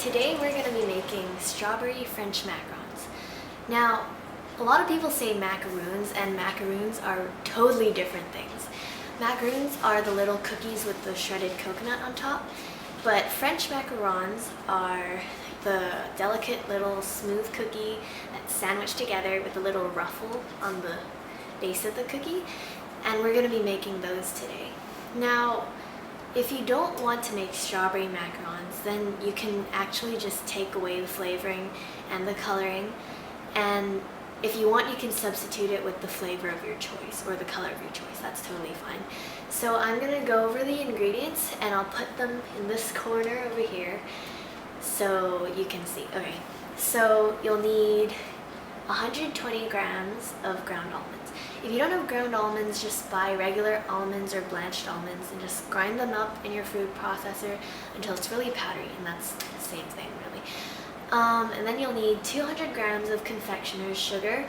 Today we're going to be making strawberry French macarons. Now, a lot of people say macaroons, and macaroons are totally different things. Macaroons are the little cookies with the shredded coconut on top, but French macarons are the delicate little smooth cookie that's sandwiched together with a little ruffle on the base of the cookie, and we're going to be making those today. Now, if you don't want to make strawberry macarons, then you can actually just take away the flavoring and the coloring, and if you want, you can substitute it with the flavor of your choice or the color of your choice. That's totally fine. So I'm going to go over the ingredients and I'll put them in this corner over here so you can see. Okay, so you'll need 120 grams of ground almonds. If you don't have ground almonds, just buy regular almonds or blanched almonds and just grind them up in your food processor until it's really powdery, and that's the same thing really. And then you'll need 200 grams of confectioner's sugar.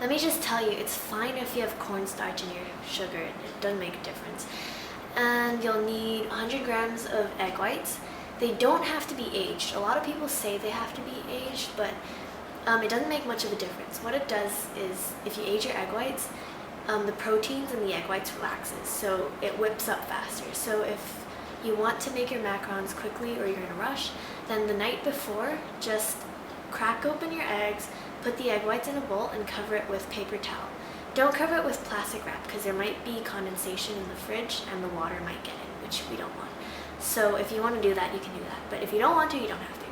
Let me just tell you, it's fine if you have cornstarch in your sugar, it doesn't make a difference. And you'll need 100 grams of egg whites. They don't have to be aged. A lot of people say they have to be aged, but it doesn't make much of a difference. What it does is, if you age your egg whites, the proteins in the egg whites relaxes, so it whips up faster. So if you want to make your macarons quickly or you're in a rush, then the night before, just crack open your eggs, put the egg whites in a bowl and cover it with paper towel. Don't cover it with plastic wrap because there might be condensation in the fridge and the water might get in, which we don't want. So if you want to do that, you can do that. But if you don't want to, you don't have to.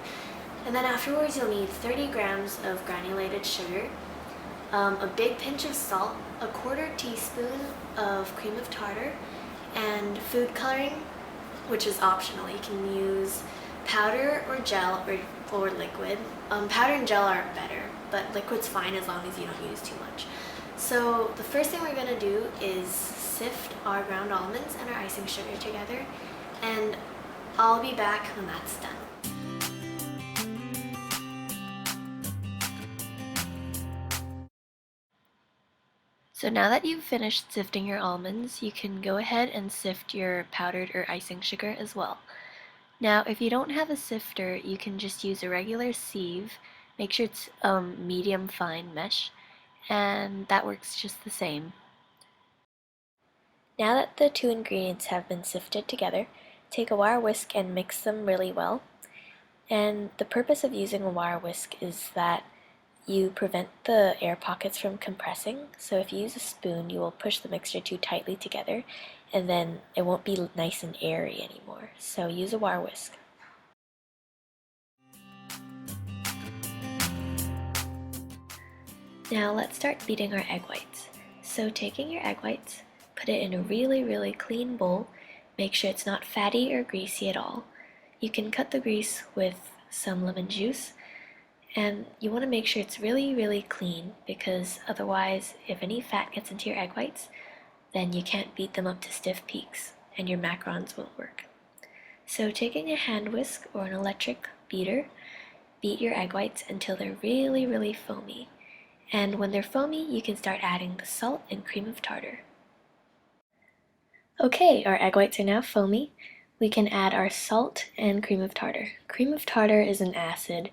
And then afterwards, you'll need 30 grams of granulated sugar, a big pinch of salt, a quarter teaspoon of cream of tartar, and food coloring, which is optional. You can use powder or gel or liquid. Powder and gel are better, but liquid's fine as long as you don't use too much. So the first thing we're going to do is sift our ground almonds and our icing sugar together, and I'll be back when that's done. So now that you've finished sifting your almonds, you can go ahead and sift your powdered or icing sugar as well. Now, if you don't have a sifter, you can just use a regular sieve. Make sure it's medium fine mesh, and that works just the same. Now that the two ingredients have been sifted together, take a wire whisk and mix them really well. And the purpose of using a wire whisk is that you prevent the air pockets from compressing, so if you use a spoon, you will push the mixture too tightly together, and then it won't be nice and airy anymore. So use a wire whisk. Now let's start beating our egg whites. So taking your egg whites, put it in a really clean bowl. Make sure it's not fatty or greasy at all. You can cut the grease with some lemon juice, and you want to make sure it's really clean, because otherwise, if any fat gets into your egg whites, then you can't beat them up to stiff peaks, and your macarons won't work. So taking a hand whisk or an electric beater, beat your egg whites until they're really foamy. And when they're foamy, you can start adding the salt and cream of tartar. Okay, our egg whites are now foamy. We can add our salt and cream of tartar. Cream of tartar is an acid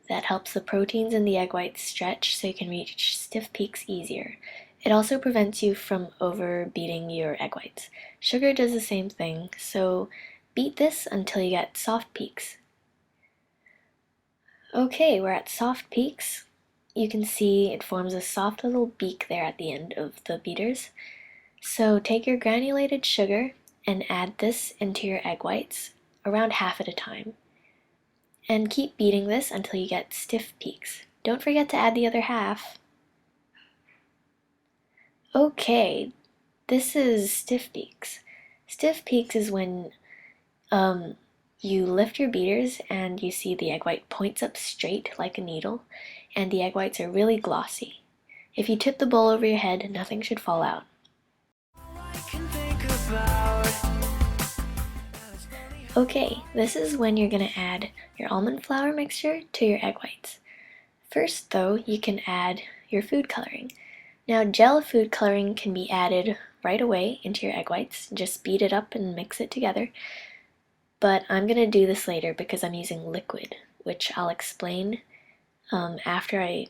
that helps the proteins in the egg whites stretch so you can reach stiff peaks easier. It also prevents you from over beating your egg whites. Sugar does the same thing, so beat this until you get soft peaks. Okay, we're at soft peaks. You can see it forms a soft little beak there at the end of the beaters. So take your granulated sugar and add this into your egg whites, around half at a time. And keep beating this until you get stiff peaks. Don't forget to add the other half. Okay, this is stiff peaks. Stiff peaks is when you lift your beaters and you see the egg white points up straight like a needle, and the egg whites are really glossy. If you tip the bowl over your head, nothing should fall out. Okay, this is when you're going to add your almond flour mixture to your egg whites. First though, you can add your food coloring. Now, gel food coloring can be added right away into your egg whites. Just beat it up and mix it together. But I'm going to do this later because I'm using liquid which I'll explain after I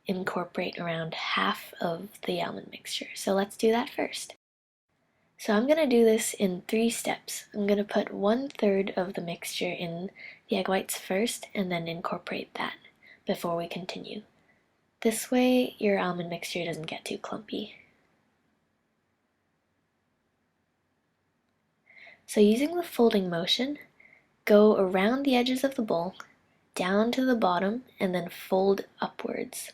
incorporate around half of the almond mixture. So let's do that first. So I'm going to do this in 3 steps. I'm going to put 1/3 of the mixture in the egg whites first and then incorporate that before we continue. This way your almond mixture doesn't get too clumpy. So using the folding motion, go around the edges of the bowl, down to the bottom, and then fold upwards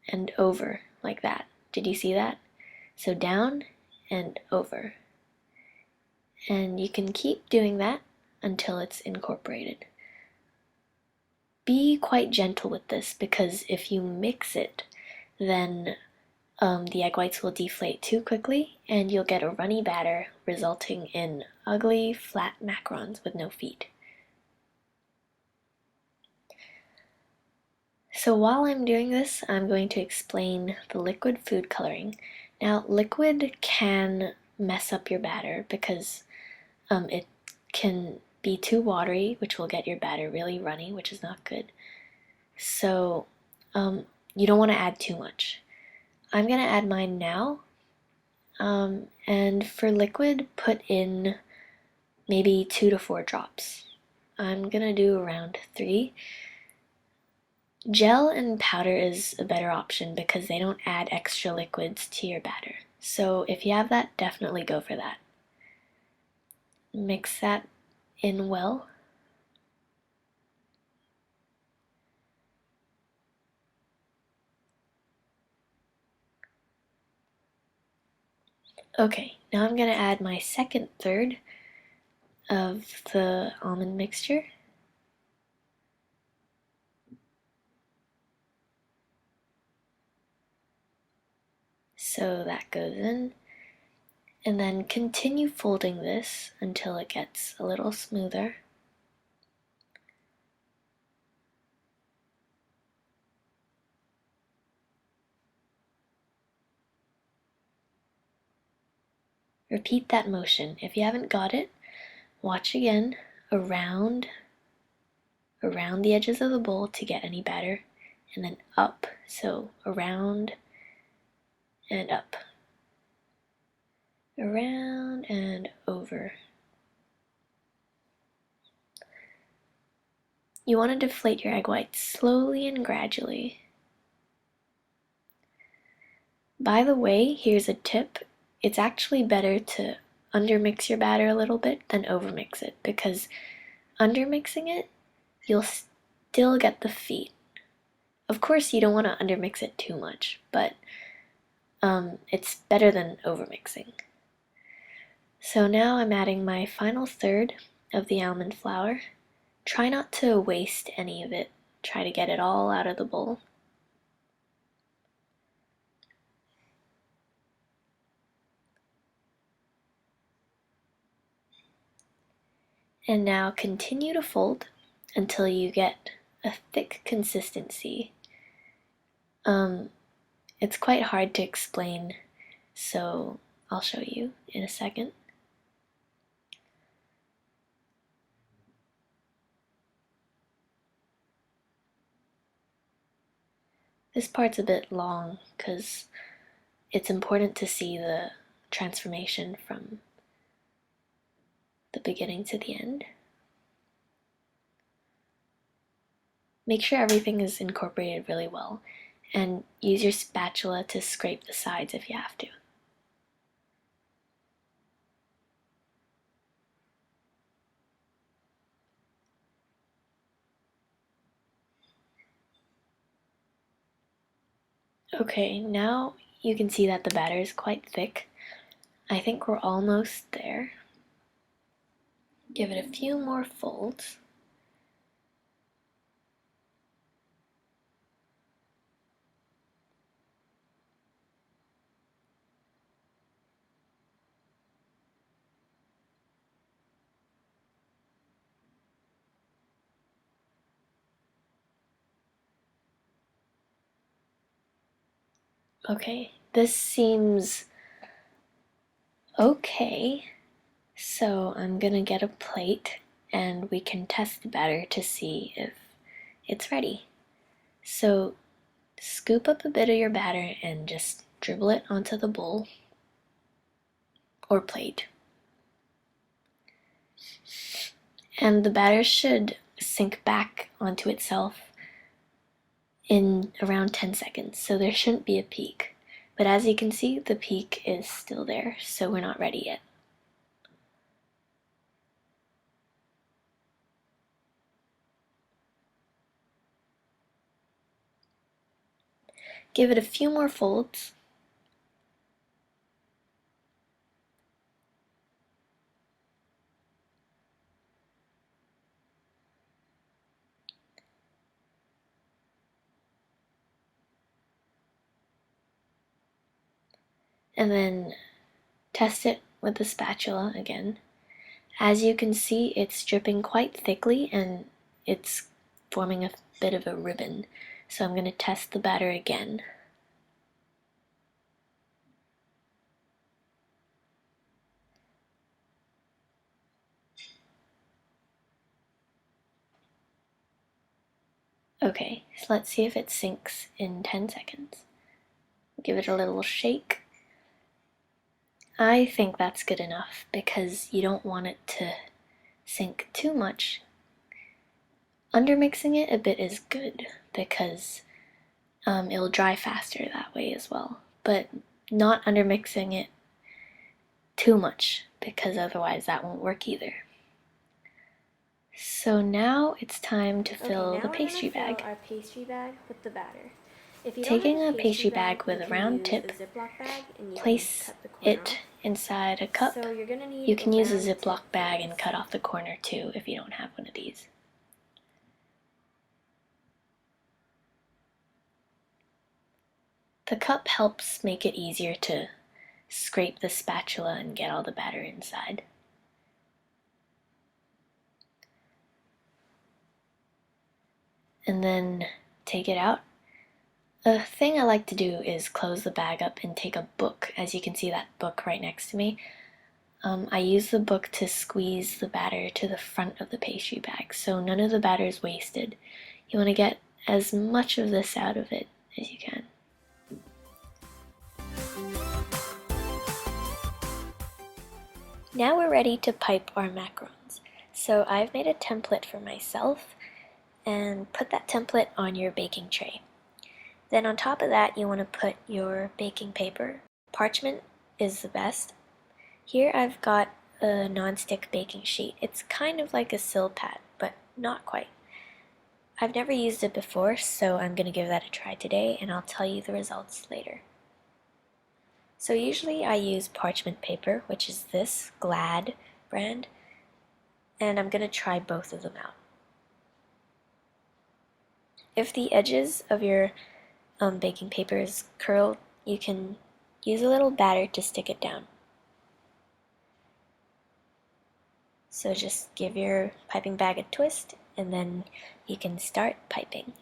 and over like that. Did you see that? So down and over. And you can keep doing that until it's incorporated. Be quite gentle with this because if you mix it, then the egg whites will deflate too quickly and you'll get a runny batter resulting in ugly, flat macarons with no feet. So while I'm doing this, I'm going to explain the liquid food coloring. Now, liquid can mess up your batter because it can be too watery, which will get your batter really runny, which is not good. So you don't want to add too much. I'm going to add mine now. And for liquid, put in maybe 2 to 4 drops. I'm going to do around 3. Gel and powder is a better option because they don't add extra liquids to your batter. So if you have that, definitely go for that. Mix that in well. Okay, now I'm going to add my 2/3 of the almond mixture. So that goes in. And then continue folding this until it gets a little smoother. Repeat that motion. If you haven't got it, watch again around the edges of the bowl to get any batter, and then up. So around and up. Around and over. You want to deflate your egg whites slowly and gradually. By the way, here's a tip. It's actually better to undermix your batter a little bit than overmix it because undermixing it, you'll still get the feet. Of course, you don't want to undermix it too much, but it's better than overmixing. So now I'm adding my final 1/3 of the almond flour. Try not to waste any of it. Try to get it all out of the bowl. And now continue to fold until you get a thick consistency. It's quite hard to explain, so I'll show you in a second. This part's a bit long because it's important to see the transformation from the beginning to the end. Make sure everything is incorporated really well and use your spatula to scrape the sides if you have to. Okay, now you can see that the batter is quite thick. I think we're almost there. Give it a few more folds. Okay, this seems okay. So I'm gonna get a plate and we can test the batter to see if it's ready. So scoop up a bit of your batter and just dribble it onto the bowl or plate. And the batter should sink back onto itself in around 10 seconds, so there shouldn't be a peak. But as you can see, the peak is still there, so we're not ready yet. Give it a few more folds. And then test it with the spatula again. As you can see, it's dripping quite thickly and it's forming a bit of a ribbon. So I'm going to test the batter again. Okay, so let's see if it sinks in 10 seconds. Give it a little shake. I think that's good enough because you don't want it to sink too much. Undermixing it a bit is good because it'll dry faster that way as well, but not undermixing it too much because otherwise that won't work either. So now it's time to fill the pastry bag. Fill our pastry bag with the batter. If you Taking a pastry bag with a round tip, place it inside a cup. So you're gonna need you can use a Ziploc bag and cut off the corner too if you don't have one of these. The cup helps make it easier to scrape the spatula and get all the batter inside. And then take it out. A thing I like to do is close the bag up and take a book. As you can see, that book right next to me. I use the book to squeeze the batter to the front of the pastry bag, so none of the batter is wasted. You want to get as much of this out of it as you can. Now we're ready to pipe our macarons. So I've made a template for myself and put that template on your baking tray. Then on top of that, you want to put your baking paper. Parchment is the best. Here I've got a non-stick baking sheet. It's kind of like a Silpat, but not quite. I've never used it before, so I'm going to give that a try today, and I'll tell you the results later. So usually I use parchment paper, which is this Glad brand, and I'm going to try both of them out. If the edges of your baking paper is curled, you can use a little batter to stick it down. So just give your piping bag a twist and then you can start piping.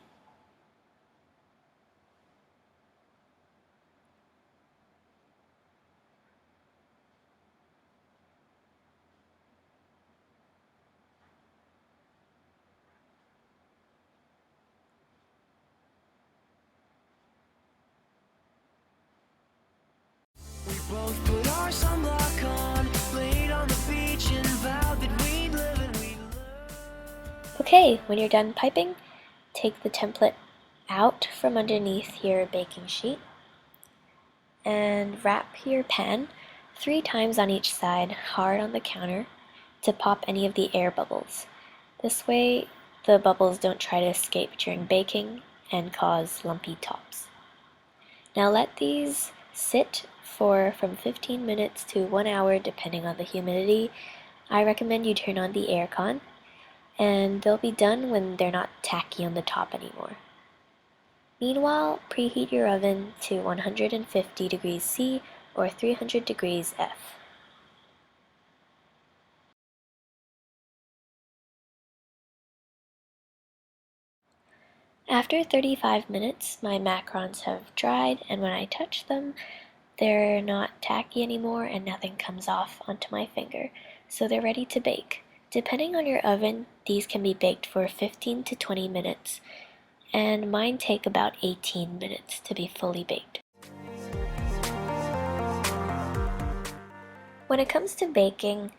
We both put our sunblock on, laid on the beach and vowed that we'd live and we'd learn. Okay, when you're done piping, take the template out from underneath your baking sheet and wrap your pan 3 times on each side hard on the counter to pop any of the air bubbles. This way the bubbles don't try to escape during baking and cause lumpy tops. Now let these sit for from 15 minutes to 1 hour depending on the humidity. I recommend you turn on the aircon, and they'll be done when they're not tacky on the top anymore. Meanwhile, preheat your oven to 150 degrees C or 300 degrees F. After 35 minutes, my macarons have dried, and when I touch them, they're not tacky anymore and nothing comes off onto my finger, so they're ready to bake. Depending on your oven, these can be baked for 15 to 20 minutes, and mine take about 18 minutes to be fully baked. When it comes to baking,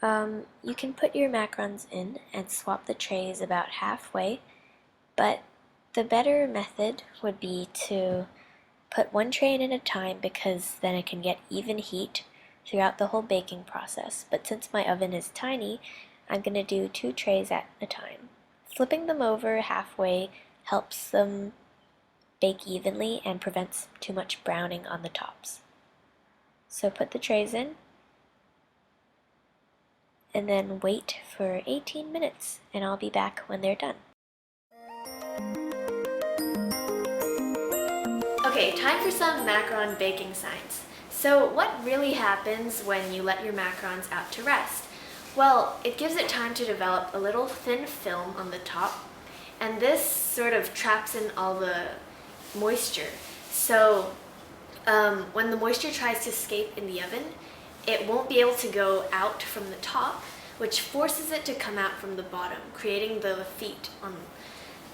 you can put your macarons in and swap the trays about halfway, but the better method would be to put one tray in at a time, because then it can get even heat throughout the whole baking process. But since my oven is tiny, I'm going to do 2 trays at a time. Flipping them over halfway helps them bake evenly and prevents too much browning on the tops. So put the trays in and then wait for 18 minutes, and I'll be back when they're done. Okay, time for some macaron baking science. So what really happens when you let your macarons out to rest? Well, it gives it time to develop a little thin film on the top, and this sort of traps in all the moisture. So when the moisture tries to escape in the oven, it won't be able to go out from the top, which forces it to come out from the bottom, creating the feet on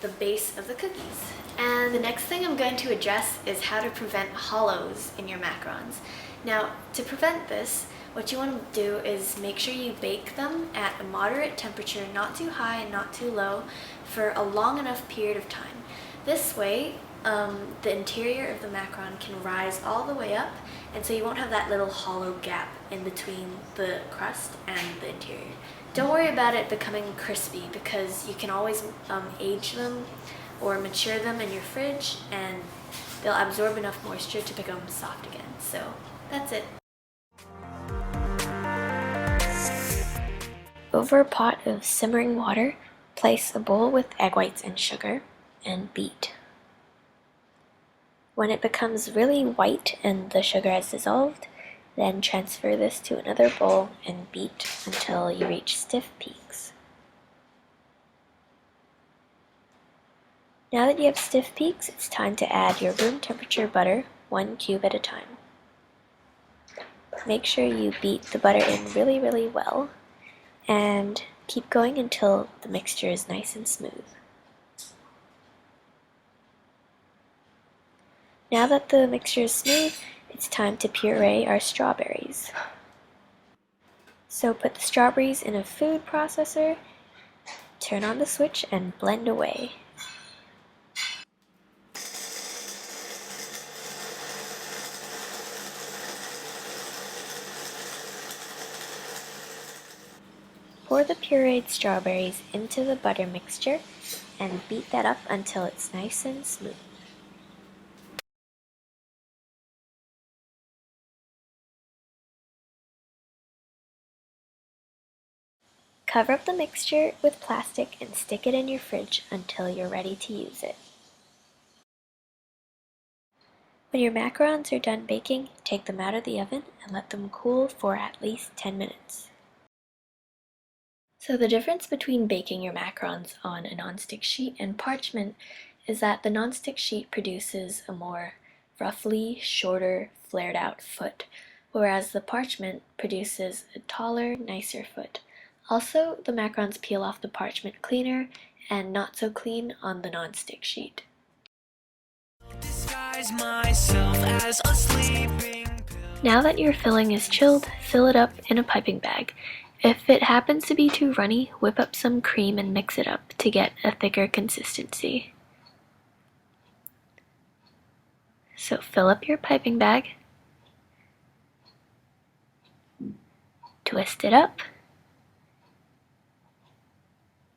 the base of the cookies. And the next thing I'm going to address is how to prevent hollows in your macarons. Now, to prevent this, what you want to do is make sure you bake them at a moderate temperature, not too high and not too low, for a long enough period of time. This way, the interior of the macaron can rise all the way up, and so you won't have that little hollow gap in between the crust and the interior. Don't worry about it becoming crispy, because you can always age them or mature them in your fridge, and they'll absorb enough moisture to become soft again. So that's it. Over a pot of simmering water, place a bowl with egg whites and sugar and beat. When it becomes really white and the sugar has dissolved, then transfer this to another bowl and beat until you reach stiff peaks. Now that you have stiff peaks, it's time to add your room temperature butter, 1 cube at a time. Make sure you beat the butter in really well, and keep going until the mixture is nice and smooth. Now that the mixture is smooth, it's time to puree our strawberries. So put the strawberries in a food processor, turn on the switch, and blend away. Pour the pureed strawberries into the butter mixture and beat that up until it's nice and smooth. Cover up the mixture with plastic and stick it in your fridge until you're ready to use it. When your macarons are done baking, take them out of the oven and let them cool for at least 10 minutes. So the difference between baking your macarons on a nonstick sheet and parchment is that the nonstick sheet produces a more roughly shorter, flared out foot, whereas the parchment produces a taller, nicer foot. Also, the macarons peel off the parchment cleaner and not so clean on the nonstick sheet. Now that your filling is chilled, fill it up in a piping bag. If it happens to be too runny, whip up some cream and mix it up to get a thicker consistency. So fill up your piping bag, twist it up,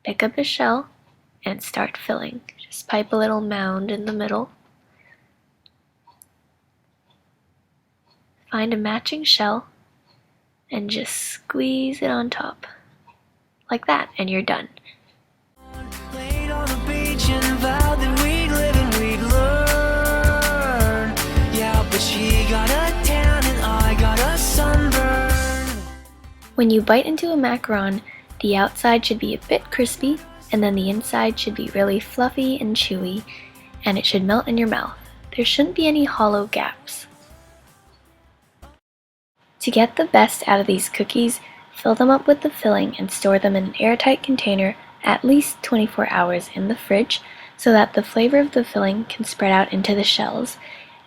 pick up a shell, and start filling. Just pipe a little mound in the middle. Find a matching shell and just squeeze it on top. Like that, and you're done. Laid on the beach and vowed that we'd live and we'd learn. Yeah, but she got a tan and I got a sunburn. When you bite into a macaron, the outside should be a bit crispy, and then the inside should be really fluffy and chewy, and it should melt in your mouth. There shouldn't be any hollow gaps. To get the best out of these cookies, Fill them up with the filling and store them in an airtight container at least 24 hours in the fridge so that the flavor of the filling can spread out into the shells,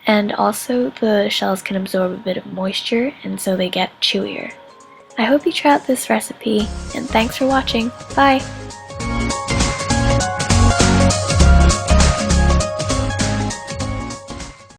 and also the shells can absorb a bit of moisture and so they get chewier. I hope you try out this recipe, and thanks for watching. Bye!